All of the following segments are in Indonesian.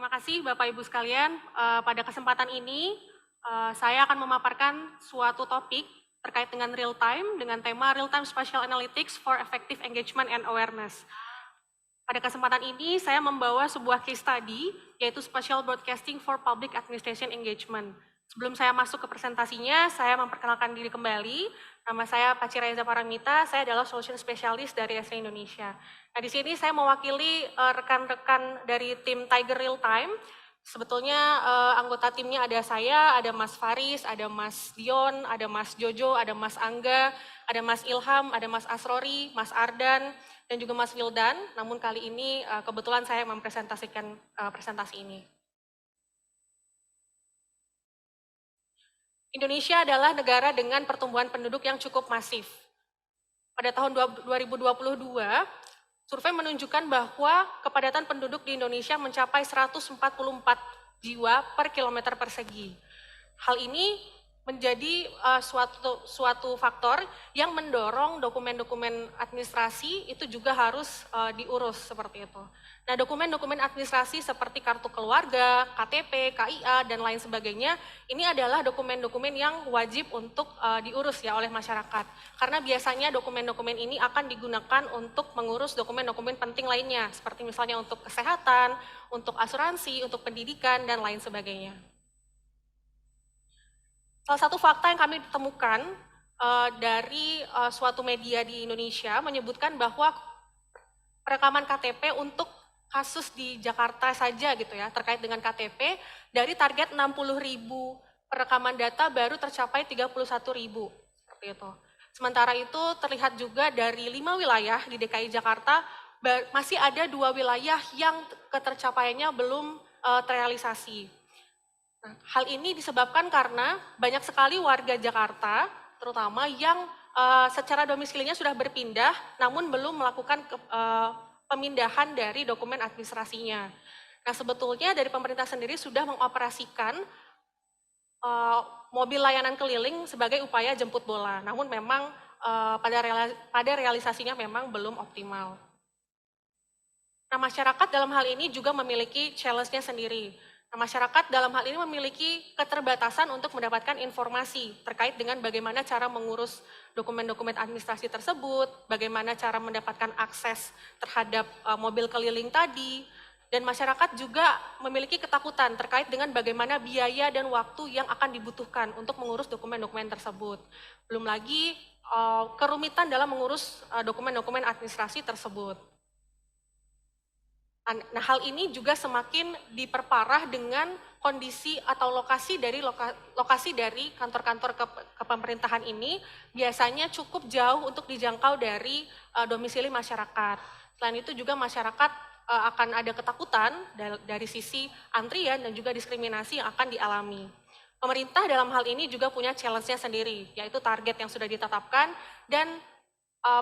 Terima kasih Bapak Ibu sekalian. Pada kesempatan ini saya akan memaparkan suatu topik terkait dengan real time dengan tema Real Time Spatial Analytics for Effective Engagement and Awareness. Pada kesempatan ini saya membawa sebuah case study yaitu Spatial Broadcasting for Public Administration Engagement. Sebelum saya masuk ke presentasinya, saya memperkenalkan diri kembali. Nama saya Paci Reza Paramita, saya adalah Solution Specialist dari Esri Indonesia. Nah, di sini saya mewakili rekan-rekan dari tim Tiger Real Time. Sebetulnya anggota timnya ada saya, ada Mas Faris, ada Mas Dion, ada Mas Jojo, ada Mas Angga, ada Mas Ilham, ada Mas Asrori, Mas Ardan, dan juga Mas Wildan. Namun kali ini kebetulan saya mempresentasikan presentasi ini. Indonesia adalah negara dengan pertumbuhan penduduk yang cukup masif. Pada tahun 2022, survei menunjukkan bahwa kepadatan penduduk di Indonesia mencapai 144 jiwa per kilometer persegi. Hal ini menjadi suatu faktor yang mendorong dokumen-dokumen administrasi itu juga harus diurus seperti itu. Nah, dokumen-dokumen administrasi seperti kartu keluarga, KTP, KIA, dan lain sebagainya, ini adalah dokumen-dokumen yang wajib untuk diurus ya oleh masyarakat. Karena biasanya dokumen-dokumen ini akan digunakan untuk mengurus dokumen-dokumen penting lainnya, seperti misalnya untuk kesehatan, untuk asuransi, untuk pendidikan, dan lain sebagainya. Salah satu fakta yang kami temukan dari suatu media di Indonesia menyebutkan bahwa perekaman KTP untuk kasus di Jakarta saja gitu ya, terkait dengan KTP, dari target 60.000 perekaman data baru tercapai 31.000, seperti itu. Sementara itu terlihat juga dari 5 wilayah di DKI Jakarta, masih ada 2 wilayah yang ketercapaiannya belum terrealisasi. Nah, hal ini disebabkan karena banyak sekali warga Jakarta, terutama yang secara domisilinya sudah berpindah, namun belum melakukan pemindahan dari dokumen administrasinya. Nah, sebetulnya dari pemerintah sendiri sudah mengoperasikan mobil layanan keliling sebagai upaya jemput bola, namun memang pada realisasinya memang belum optimal. Nah, masyarakat dalam hal ini juga memiliki challenge-nya sendiri. Nah, masyarakat dalam hal ini memiliki keterbatasan untuk mendapatkan informasi terkait dengan bagaimana cara mengurus dokumen-dokumen administrasi tersebut, bagaimana cara mendapatkan akses terhadap mobil keliling tadi, dan masyarakat juga memiliki ketakutan terkait dengan bagaimana biaya dan waktu yang akan dibutuhkan untuk mengurus dokumen-dokumen tersebut. Belum lagi kerumitan dalam mengurus dokumen-dokumen administrasi tersebut. Nah, hal ini juga semakin diperparah dengan kondisi atau lokasi dari kantor-kantor kepemerintahan ini biasanya cukup jauh untuk dijangkau dari domisili masyarakat. Selain itu juga masyarakat akan ada ketakutan dari sisi antrian dan juga diskriminasi yang akan dialami. Pemerintah dalam hal ini juga punya challenge-nya sendiri, yaitu target yang sudah ditetapkan dan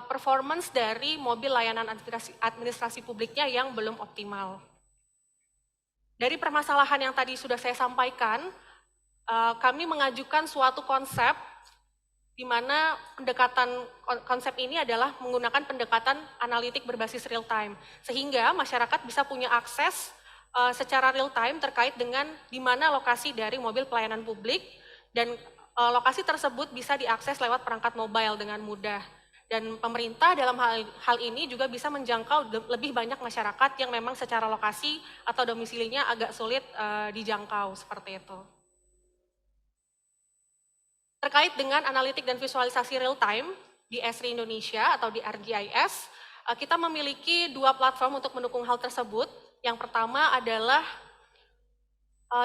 performance dari mobil layanan administrasi publiknya yang belum optimal. Dari permasalahan yang tadi sudah saya sampaikan, kami mengajukan suatu konsep di mana konsep ini adalah menggunakan pendekatan analitik berbasis real time, sehingga masyarakat bisa punya akses secara real time terkait dengan di mana lokasi dari mobil pelayanan publik, dan lokasi tersebut bisa diakses lewat perangkat mobile dengan mudah. Dan pemerintah dalam hal ini juga bisa menjangkau lebih banyak masyarakat yang memang secara lokasi atau domisilinya agak sulit dijangkau, seperti itu. Terkait dengan analitik dan visualisasi real time di Esri Indonesia atau di RGIS, kita memiliki 2 platform untuk mendukung hal tersebut. Yang pertama adalah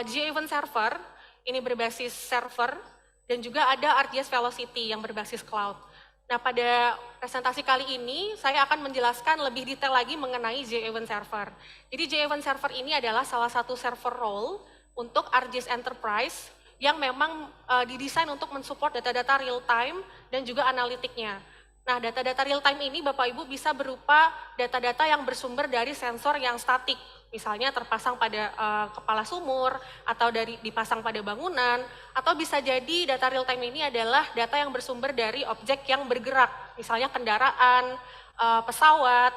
GeoEvent Server, ini berbasis server, dan juga ada ArcGIS Velocity yang berbasis cloud. Nah, pada presentasi kali ini saya akan menjelaskan lebih detail lagi mengenai GeoEvent Server. Jadi GeoEvent Server ini adalah salah satu server role untuk ArcGIS Enterprise yang memang didesain untuk mensupport data-data real time dan juga analitiknya. Nah, data-data real time ini Bapak Ibu bisa berupa data-data yang bersumber dari sensor yang statik, misalnya terpasang pada kepala sumur, atau dipasang pada bangunan, atau bisa jadi data real time ini adalah data yang bersumber dari objek yang bergerak, misalnya kendaraan, pesawat,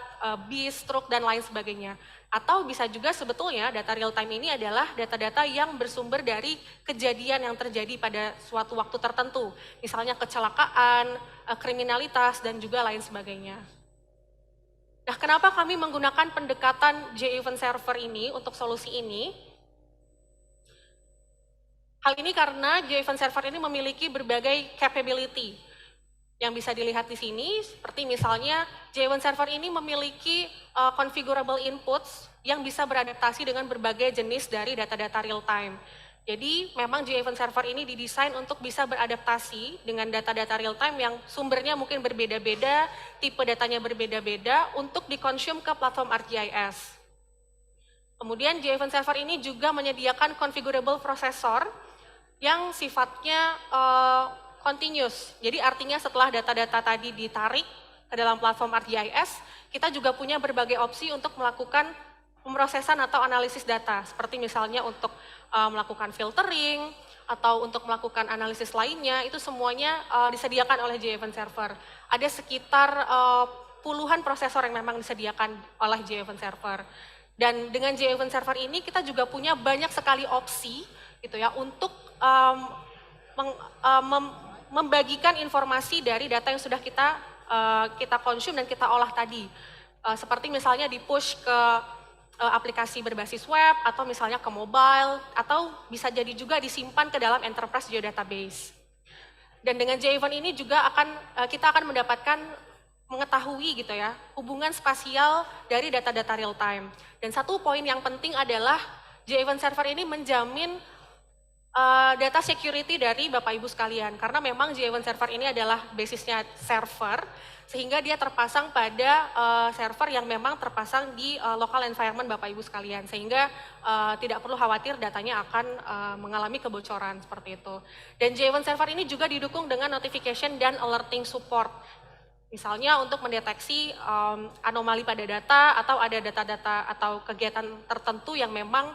bis, truk, dan lain sebagainya. Atau bisa juga sebetulnya data real time ini adalah data-data yang bersumber dari kejadian yang terjadi pada suatu waktu tertentu. Misalnya kecelakaan, kriminalitas, dan juga lain sebagainya. Nah, kenapa kami menggunakan pendekatan J-Event Server ini untuk solusi ini? Hal ini karena J-Event Server ini memiliki berbagai capability yang bisa dilihat di sini, seperti misalnya J1 Server ini memiliki configurable inputs yang bisa beradaptasi dengan berbagai jenis dari data-data real time. Jadi memang J1 Server ini didesain untuk bisa beradaptasi dengan data-data real time yang sumbernya mungkin berbeda-beda, tipe datanya berbeda-beda untuk dikonsum ke platform ArcGIS. Kemudian J1 Server ini juga menyediakan configurable processor yang sifatnya continuous. Jadi artinya setelah data-data tadi ditarik ke dalam platform ArcGIS, kita juga punya berbagai opsi untuk melakukan pemrosesan atau analisis data, seperti misalnya untuk melakukan filtering, atau untuk melakukan analisis lainnya, itu semuanya disediakan oleh J-Event Server. Ada sekitar puluhan prosesor yang memang disediakan oleh J-Event Server. Dan dengan J-Event Server ini kita juga punya banyak sekali opsi gitu ya untuk membagikan informasi dari data yang sudah kita konsum dan kita olah tadi. Seperti misalnya di-push ke aplikasi berbasis web, atau misalnya ke mobile, atau bisa jadi juga disimpan ke dalam enterprise geodatabase. Dan dengan J-Event ini juga kita akan mendapatkan mengetahui gitu ya, hubungan spasial dari data-data real time. Dan satu poin yang penting adalah J-Event Server ini menjamin data security dari Bapak Ibu sekalian, karena memang J1 Server ini adalah basisnya server, sehingga dia terpasang pada server yang memang terpasang di local environment Bapak Ibu sekalian, sehingga tidak perlu khawatir datanya akan mengalami kebocoran seperti itu. Dan J1 Server ini juga didukung dengan notification dan alerting support. Misalnya untuk mendeteksi anomali pada data, atau ada data-data atau kegiatan tertentu yang memang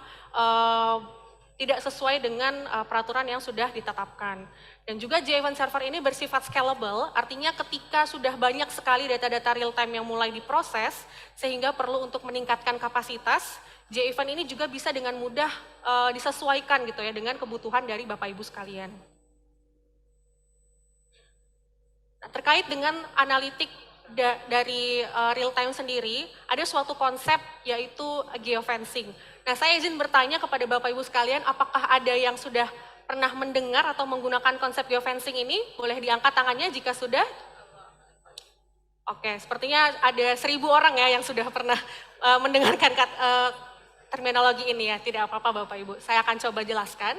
tidak sesuai dengan peraturan yang sudah ditetapkan. Dan juga J1 Server ini bersifat scalable, artinya ketika sudah banyak sekali data-data real time yang mulai diproses, sehingga perlu untuk meningkatkan kapasitas, J-Event ini juga bisa dengan mudah disesuaikan gitu ya dengan kebutuhan dari Bapak Ibu sekalian. Nah, terkait dengan analitik dari real time sendiri, ada suatu konsep yaitu geofencing. Nah, saya izin bertanya kepada Bapak Ibu sekalian, apakah ada yang sudah pernah mendengar atau menggunakan konsep geofencing ini? Boleh diangkat tangannya jika sudah. Oke, sepertinya ada 1.000 orang ya yang sudah pernah mendengarkan terminologi ini ya. Tidak apa-apa Bapak Ibu, saya akan coba jelaskan.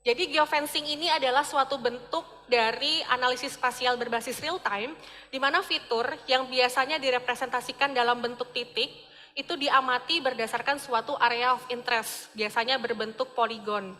Jadi geofencing ini adalah suatu bentuk dari analisis spasial berbasis real time, di mana fitur yang biasanya direpresentasikan dalam bentuk titik, itu diamati berdasarkan suatu area of interest, biasanya berbentuk poligon.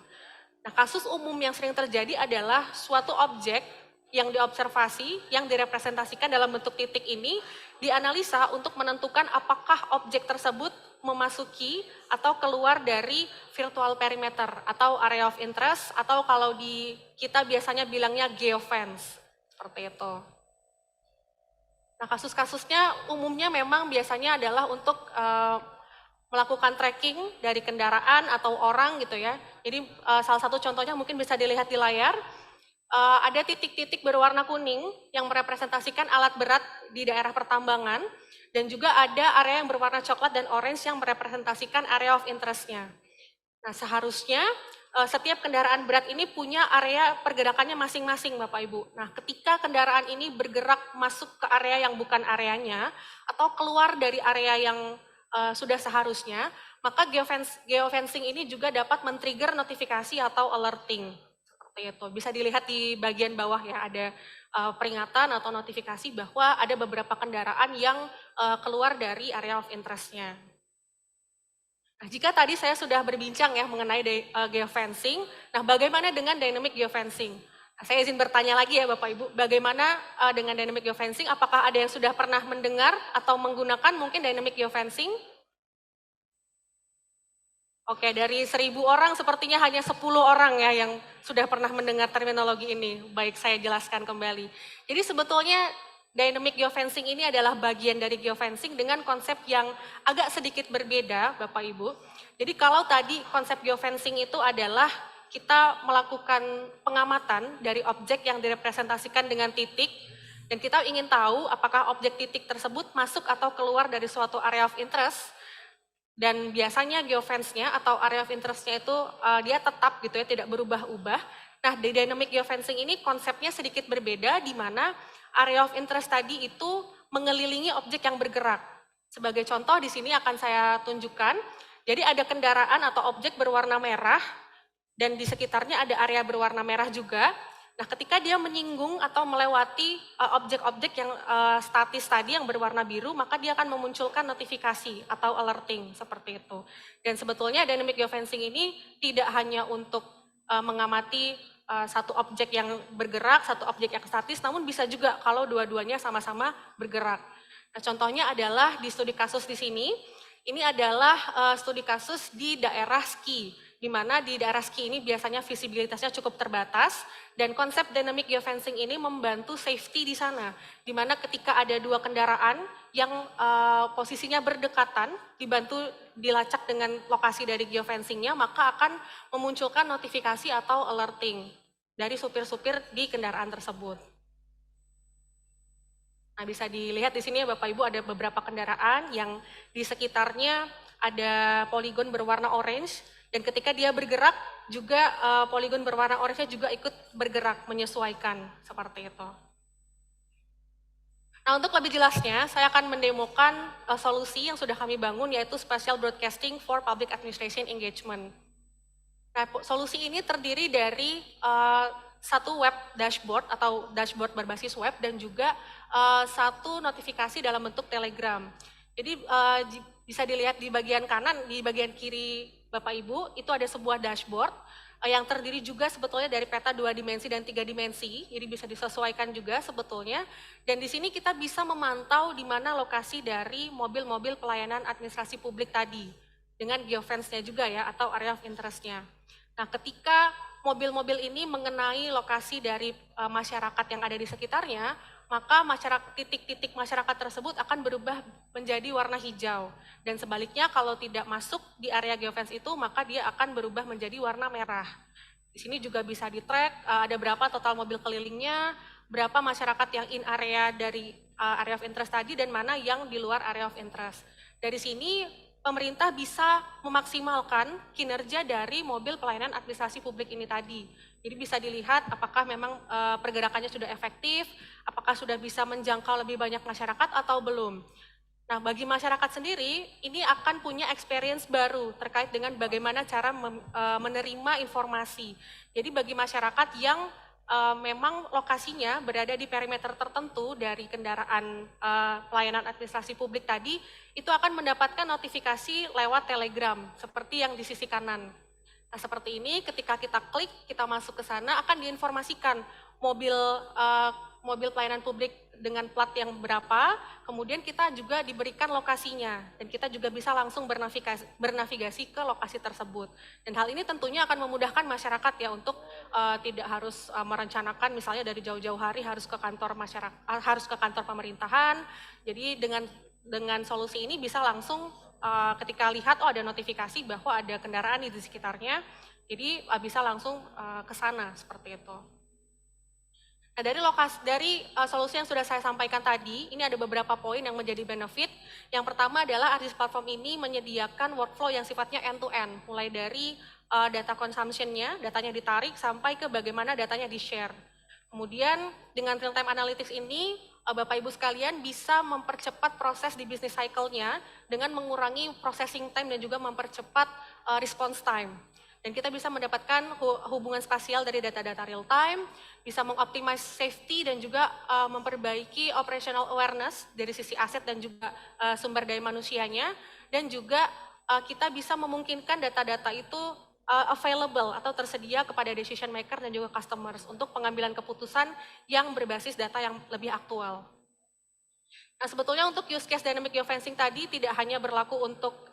Nah, kasus umum yang sering terjadi adalah suatu objek yang diobservasi, yang direpresentasikan dalam bentuk titik ini, dianalisa untuk menentukan apakah objek tersebut memasuki atau keluar dari virtual perimeter atau area of interest, atau kalau di kita biasanya bilangnya geofence, seperti itu. Nah, kasus-kasusnya umumnya memang biasanya adalah untuk melakukan tracking dari kendaraan atau orang gitu ya. Jadi salah satu contohnya mungkin bisa dilihat di layar, ada titik-titik berwarna kuning yang merepresentasikan alat berat di daerah pertambangan, dan juga ada area yang berwarna coklat dan orange yang merepresentasikan area of interest-nya. Nah, seharusnya setiap kendaraan berat ini punya area pergerakannya masing-masing Bapak Ibu. Nah, ketika kendaraan ini bergerak masuk ke area yang bukan areanya, atau keluar dari area yang sudah seharusnya, maka geofencing ini juga dapat men-trigger notifikasi atau alerting. Seperti itu. Bisa dilihat di bagian bawah ya, ada peringatan atau notifikasi bahwa ada beberapa kendaraan yang keluar dari area of interest-nya. Nah, jika tadi saya sudah berbincang ya mengenai geofencing, nah bagaimana dengan dynamic geofencing? Nah, saya izin bertanya lagi ya Bapak Ibu, bagaimana dengan dynamic geofencing? Apakah ada yang sudah pernah mendengar atau menggunakan mungkin dynamic geofencing? Oke, dari 1.000 orang sepertinya hanya 10 orang ya yang sudah pernah mendengar terminologi ini. Baik, saya jelaskan kembali. Jadi sebetulnya dynamic geofencing ini adalah bagian dari geofencing dengan konsep yang agak sedikit berbeda, Bapak Ibu. Jadi kalau tadi konsep geofencing itu adalah kita melakukan pengamatan dari objek yang direpresentasikan dengan titik, dan kita ingin tahu apakah objek titik tersebut masuk atau keluar dari suatu area of interest. Dan biasanya geofence-nya atau area of interest-nya itu dia tetap gitu ya, tidak berubah-ubah. Nah, di dynamic geofencing ini konsepnya sedikit berbeda, di mana area of interest tadi itu mengelilingi objek yang bergerak. Sebagai contoh di sini akan saya tunjukkan, jadi ada kendaraan atau objek berwarna merah, dan di sekitarnya ada area berwarna merah juga. Nah, ketika dia menyinggung atau melewati objek-objek yang statis tadi yang berwarna biru, maka dia akan memunculkan notifikasi atau alerting seperti itu. Dan sebetulnya dynamic geofencing ini tidak hanya untuk mengamati satu objek yang bergerak, satu objek yang statis, namun bisa juga kalau dua-duanya sama-sama bergerak. Nah, contohnya adalah di studi kasus di sini, ini adalah studi kasus di daerah ski, di mana di daerah ski ini biasanya visibilitasnya cukup terbatas, dan konsep dynamic geofencing ini membantu safety di sana, di mana ketika ada dua kendaraan yang posisinya berdekatan, dibantu dilacak dengan lokasi dari geofencingnya, maka akan memunculkan notifikasi atau alerting dari supir-supir di kendaraan tersebut. Nah, bisa dilihat di sini ya Bapak Ibu, ada beberapa kendaraan yang di sekitarnya ada poligon berwarna orange, dan ketika dia bergerak juga poligon berwarna orange juga ikut bergerak menyesuaikan seperti itu. Nah, untuk lebih jelasnya saya akan mendemokan solusi yang sudah kami bangun, yaitu Spatial Broadcasting for Public Administration Engagement. Nah, solusi ini terdiri dari satu web dashboard atau dashboard berbasis web, dan juga satu notifikasi dalam bentuk Telegram. Jadi bisa dilihat di bagian kanan, di bagian kiri Bapak Ibu, itu ada sebuah dashboard yang terdiri juga sebetulnya dari peta 2 dimensi dan 3 dimensi, jadi bisa disesuaikan juga sebetulnya. Dan di sini kita bisa memantau di mana lokasi dari mobil-mobil pelayanan administrasi publik tadi, dengan geofence-nya juga ya, atau area of interest-nya. Nah, ketika mobil-mobil ini mengenai lokasi dari masyarakat yang ada di sekitarnya, maka titik-titik masyarakat tersebut akan berubah menjadi warna hijau. Dan sebaliknya kalau tidak masuk di area geofence itu, maka dia akan berubah menjadi warna merah. Di sini juga bisa di-track ada berapa total mobil kelilingnya, berapa masyarakat yang in area dari area of interest tadi, dan mana yang di luar area of interest. Dari sini pemerintah bisa memaksimalkan kinerja dari mobil pelayanan administrasi publik ini tadi. Jadi bisa dilihat apakah memang pergerakannya sudah efektif, apakah sudah bisa menjangkau lebih banyak masyarakat atau belum. Nah, bagi masyarakat sendiri, ini akan punya experience baru terkait dengan bagaimana cara menerima informasi. Jadi bagi masyarakat yang memang lokasinya berada di perimeter tertentu dari kendaraan pelayanan administrasi publik tadi, itu akan mendapatkan notifikasi lewat Telegram, seperti yang di sisi kanan. Nah, seperti ini ketika kita klik, kita masuk ke sana, akan diinformasikan mobil pelayanan publik dengan plat yang berapa, kemudian kita juga diberikan lokasinya, dan kita juga bisa langsung bernavigasi ke lokasi tersebut. Dan hal ini tentunya akan memudahkan masyarakat ya untuk tidak harus merencanakan misalnya dari jauh-jauh hari harus ke kantor harus ke kantor pemerintahan. Jadi dengan solusi ini bisa langsung ketika lihat ada notifikasi bahwa ada kendaraan di sekitarnya, jadi bisa langsung ke sana seperti itu. Nah, dari solusi yang sudah saya sampaikan tadi, ini ada beberapa poin yang menjadi benefit. Yang pertama adalah Artis Platform ini menyediakan workflow yang sifatnya end-to-end, mulai dari data consumption-nya, datanya ditarik, sampai ke bagaimana datanya di-share. Kemudian dengan real-time analytics ini, Bapak Ibu sekalian bisa mempercepat proses di business cycle-nya dengan mengurangi processing time dan juga mempercepat response time. Dan kita bisa mendapatkan hubungan spasial dari data-data real time, bisa mengoptimize safety dan juga memperbaiki operational awareness dari sisi aset dan juga sumber daya manusianya, dan juga kita bisa memungkinkan data-data itu available atau tersedia kepada decision maker dan juga customers untuk pengambilan keputusan yang berbasis data yang lebih aktual. Nah, sebetulnya untuk use case dynamic geofencing tadi tidak hanya berlaku untuk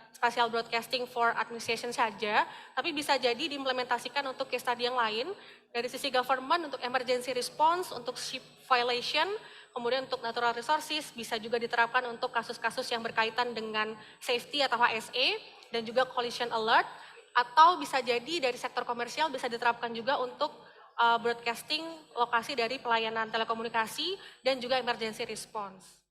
spatial broadcasting for administration saja, tapi bisa jadi diimplementasikan untuk case study yang lain, dari sisi government untuk emergency response, untuk ship violation, kemudian untuk natural resources bisa juga diterapkan untuk kasus-kasus yang berkaitan dengan safety atau HSE, dan juga collision alert, atau bisa jadi dari sektor komersial bisa diterapkan juga untuk broadcasting lokasi dari pelayanan telekomunikasi dan juga emergency response.